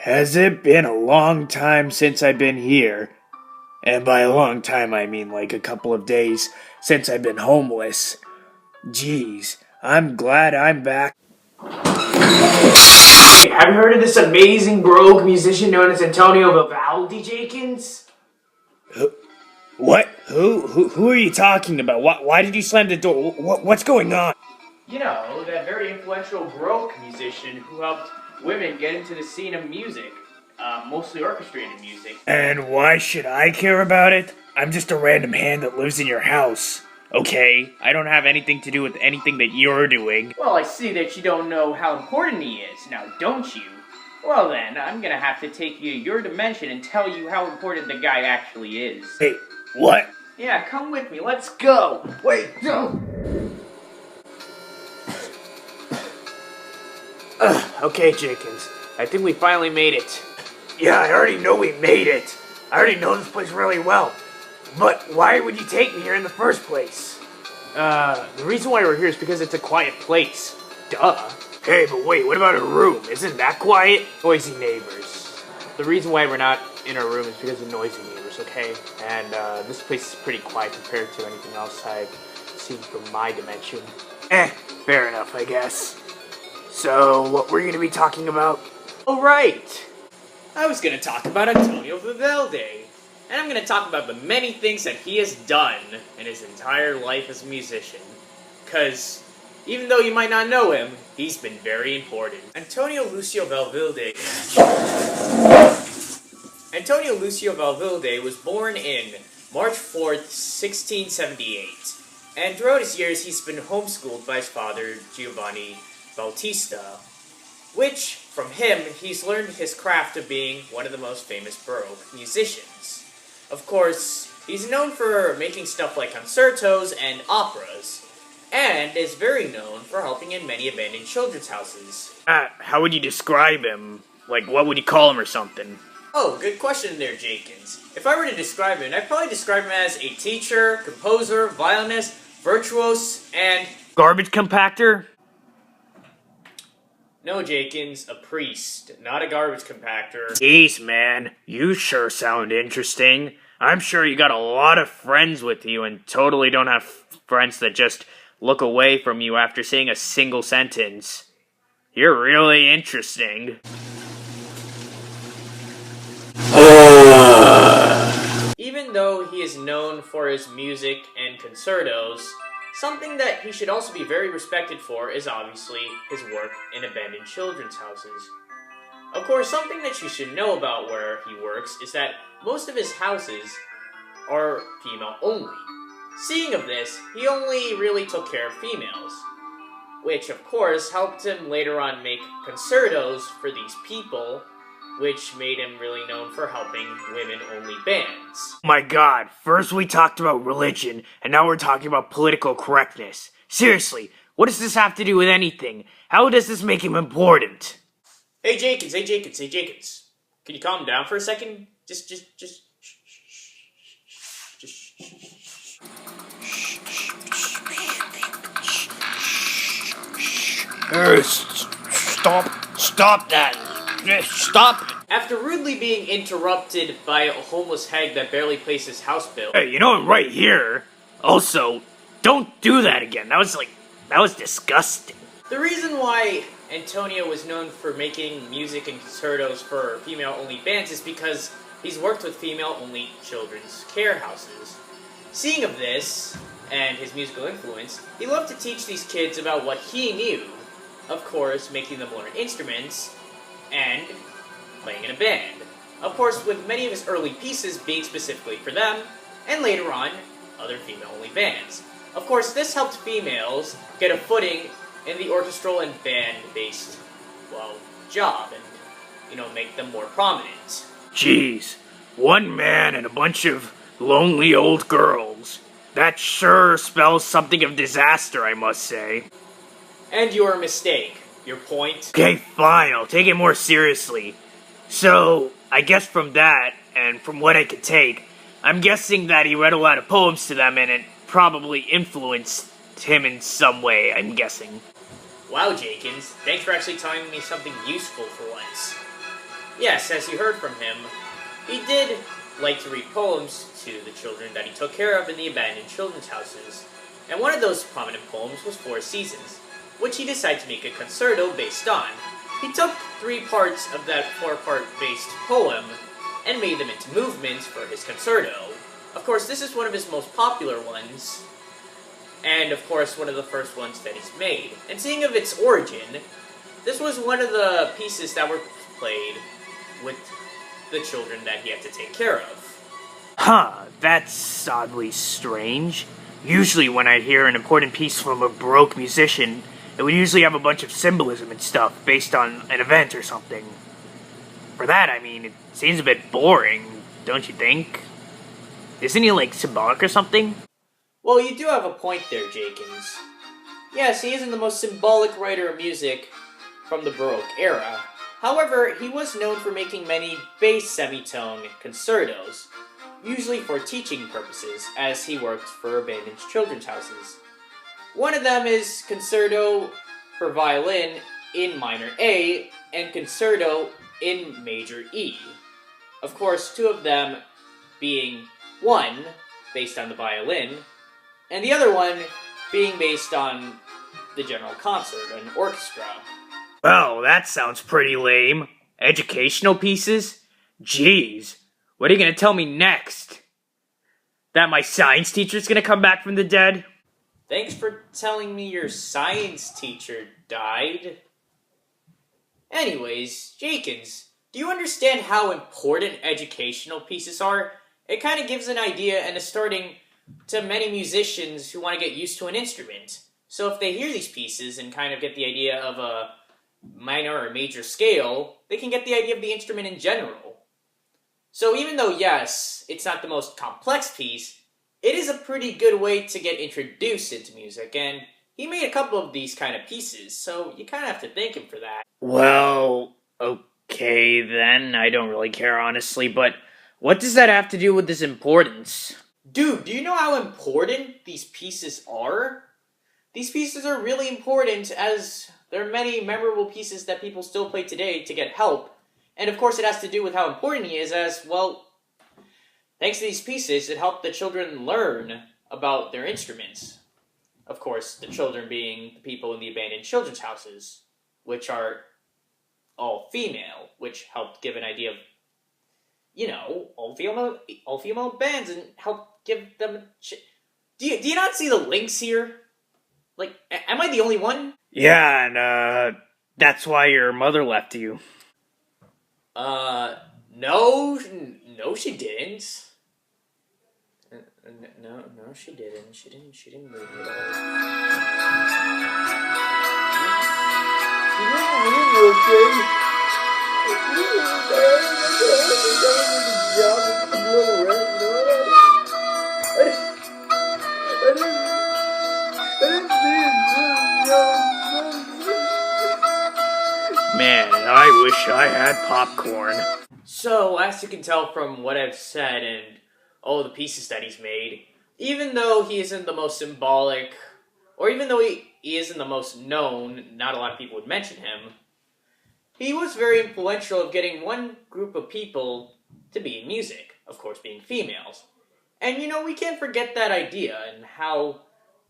Has it been a long time since I've been here? And by a long time, I mean like a couple of days since I've been homeless. Jeez, I'm glad I'm back. Hey, have you heard of this amazing brogue musician known as Antonio Vivaldi, Jenkins? What? Who are you talking about? Why did you slam the door? What's going on? You know, that very influential brogue musician who helped women get into the scene of music, mostly orchestrated music. And why should I care about it? I'm just a random hand that lives in your house. Okay, I don't have anything to do with anything that you're doing. Well, I see that you don't know how important he is, now don't you? Well then, I'm gonna have to take you to your dimension and tell you how important the guy actually is. Hey, what? Yeah, come with me, let's go! Wait, no! Okay, Jenkins, I think we finally made it. Yeah, I already know we made it. I already know this place really well. But why would you take me here in the first place? The reason why we're here is because it's a quiet place. Duh. Hey, but wait, what about a room? Isn't that quiet? Noisy neighbors. The reason why we're not in our room is because of noisy neighbors, okay? And, this place is pretty quiet compared to anything else I've seen from my dimension. Fair enough, I guess. So, what were you gonna be talking about? Oh, right! I was gonna talk about Antonio Vivaldi. And I'm gonna talk about the many things that he has done in his entire life as a musician. 'Cause, even though you might not know him, he's been very important. Antonio Lucio Valverde was born in March 4th, 1678. And throughout his years, he's been homeschooled by his father, Giovanni Bautista, which, from him, he's learned his craft of being one of the most famous Baroque musicians. Of course, he's known for making stuff like concertos and operas, and is very known for helping in many abandoned children's houses. How would you describe him? Like, what would you call him or something? Oh, good question there, Jenkins. If I were to describe him, I'd probably describe him as a teacher, composer, violinist, virtuoso, and... Garbage compactor? No, Jenkins, a priest, not a garbage compactor. Jeez, man, you sure sound interesting. I'm sure you got a lot of friends with you and totally don't have friends that just look away from you after saying a single sentence. You're really interesting. Even though he is known for his music and concertos, something that he should also be very respected for is obviously his work in abandoned children's houses. Of course, something that you should know about where he works is that most of his houses are female only. Seeing of this, he only really took care of females, which of course helped him later on make concertos for these people, which made him really known for helping women-only bands. My god, first we talked about religion, and now we're talking about political correctness. Seriously, what does this have to do with anything? How does this make him important? Hey Jenkins, Can you calm down for a second? Just Stop that! Stop it! After rudely being interrupted by a homeless hag that barely pays his house bill. Hey, you know I'm right here. Also, don't do that again. That was disgusting. The reason why Antonio was known for making music and concertos for female-only bands is because he's worked with female-only children's care houses. Seeing of this, and his musical influence, he loved to teach these kids about what he knew. Of course, making them learn instruments, and playing in a band. Of course, with many of his early pieces being specifically for them, and later on, other female-only bands. Of course, this helped females get a footing in the orchestral and band-based, job, and, make them more prominent. Jeez, one man and a bunch of lonely old girls. That sure spells something of disaster, I must say. And your mistake. Your point? Okay, fine, I'll take it more seriously. So, I guess from that, and from what I could take, I'm guessing that he read a lot of poems to them and it probably influenced him in some way, I'm guessing. Wow, Jenkins, thanks for actually telling me something useful for once. Yes, as you heard from him, he did like to read poems to the children that he took care of in the abandoned children's houses. And one of those prominent poems was Four Seasons, which he decided to make a concerto based on. He took 3 parts of that 4-part based poem and made them into movements for his concerto. Of course, this is one of his most popular ones, and of course one of the first ones that he's made. And seeing of its origin, this was one of the pieces that were played with the children that he had to take care of. Huh, that's oddly strange. Usually when I hear an important piece from a Baroque musician, it would usually have a bunch of symbolism and stuff based on an event or something. For that, I mean, it seems a bit boring, don't you think? Isn't he, like, symbolic or something? Well, you do have a point there, Jakins. Yes, he isn't the most symbolic writer of music from the Baroque era. However, he was known for making many bass semitone concertos, usually for teaching purposes, as he worked for abandoned children's houses. One of them is Concerto for Violin in minor A and Concerto in major E. Of course, 2 of them being one based on the violin, and the other one being based on the general concert, an orchestra. Well, that sounds pretty lame. Educational pieces? Jeez, what are you gonna tell me next? That my science teacher's gonna come back from the dead? Thanks for telling me your science teacher died. Anyways, Jakins, do you understand how important educational pieces are? It kind of gives an idea and a starting to many musicians who want to get used to an instrument. So if they hear these pieces and kind of get the idea of a minor or major scale, they can get the idea of the instrument in general. So even though, yes, it's not the most complex piece, it is a pretty good way to get introduced into music, and he made a couple of these kind of pieces, so you kind of have to thank him for that. Well, okay then, I don't really care honestly, but what does that have to do with his importance? Dude, do you know how important these pieces are? These pieces are really important, as there are many memorable pieces that people still play today to get help. And of course it has to do with how important he is, as, well, thanks to these pieces, it helped the children learn about their instruments. Of course, the children being the people in the abandoned children's houses, which are all female, which helped give an idea of, you know, all female bands and help give them do you not see the links here? Like, am I the only one? Yeah, and that's why your mother left you. No, she didn't. No, she didn't. She didn't leave me at Man, I wish I had popcorn. So, as you can tell from what I've said and all the pieces that he's made, even though he isn't the most symbolic, or even though he isn't the most known, not a lot of people would mention him, he was very influential of getting one group of people to be in music, of course being females. And you know, we can't forget that idea and how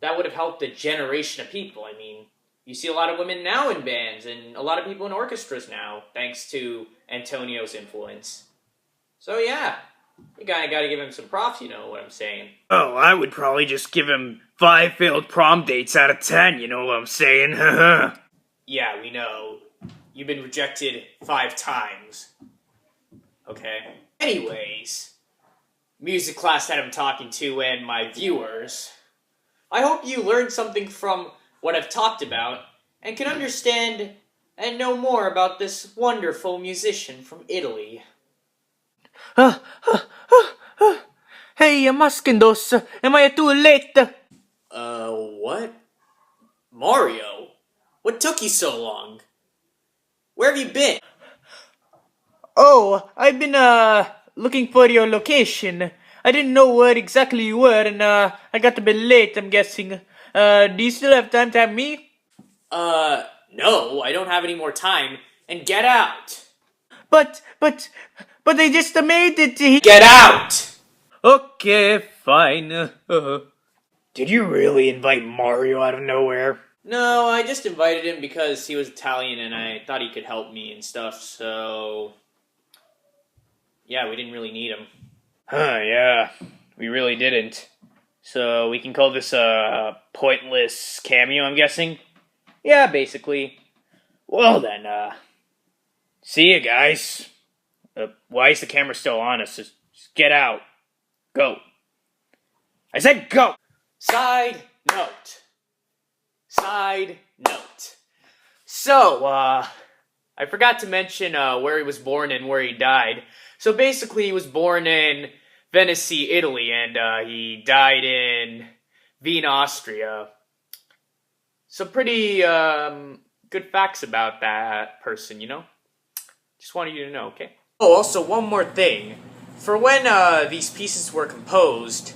that would have helped a generation of people. I mean, you see a lot of women now in bands, and a lot of people in orchestras now, thanks to Antonio's influence. So yeah, you kinda gotta give him some props, you know what I'm saying. Oh, I would probably just give him 5 failed prom dates out of 10, you know what I'm saying? Yeah, we know. You've been rejected 5 times. Okay. Anyways, music class that I'm talking to and my viewers, I hope you learned something from what I've talked about, and can understand and know more about this wonderful musician from Italy. Hey, Maskendos, am I too late? What? Mario? What took you so long? Where have you been? Oh, I've been, looking for your location. I didn't know where exactly you were, and, I got a bit late, I'm guessing. Do you still have time to have me? No, I don't have any more time, and get out! But they just made it. Get out! Okay, fine. Did you really invite Mario out of nowhere? No, I just invited him because he was Italian and I thought he could help me and stuff, so... Yeah, we didn't really need him. Huh, yeah. We really didn't. So we can call this a pointless cameo, I'm guessing? Yeah, basically. Well then, see you guys. Why is the camera still on us? Just get out. Go. I said go! Side note. Side note. So, I forgot to mention where he was born and where he died. So basically, he was born in Venice, Italy, and he died in Vienna, Austria. So pretty good facts about that person, you know? Just wanted you to know, okay? Oh, also, one more thing. For when these pieces were composed,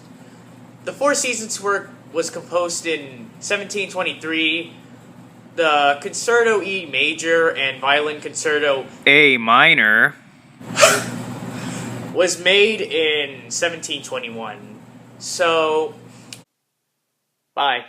the Four Seasons work was composed in 1723. The Concerto E major and Violin Concerto A minor. was made in 1721. So, bye.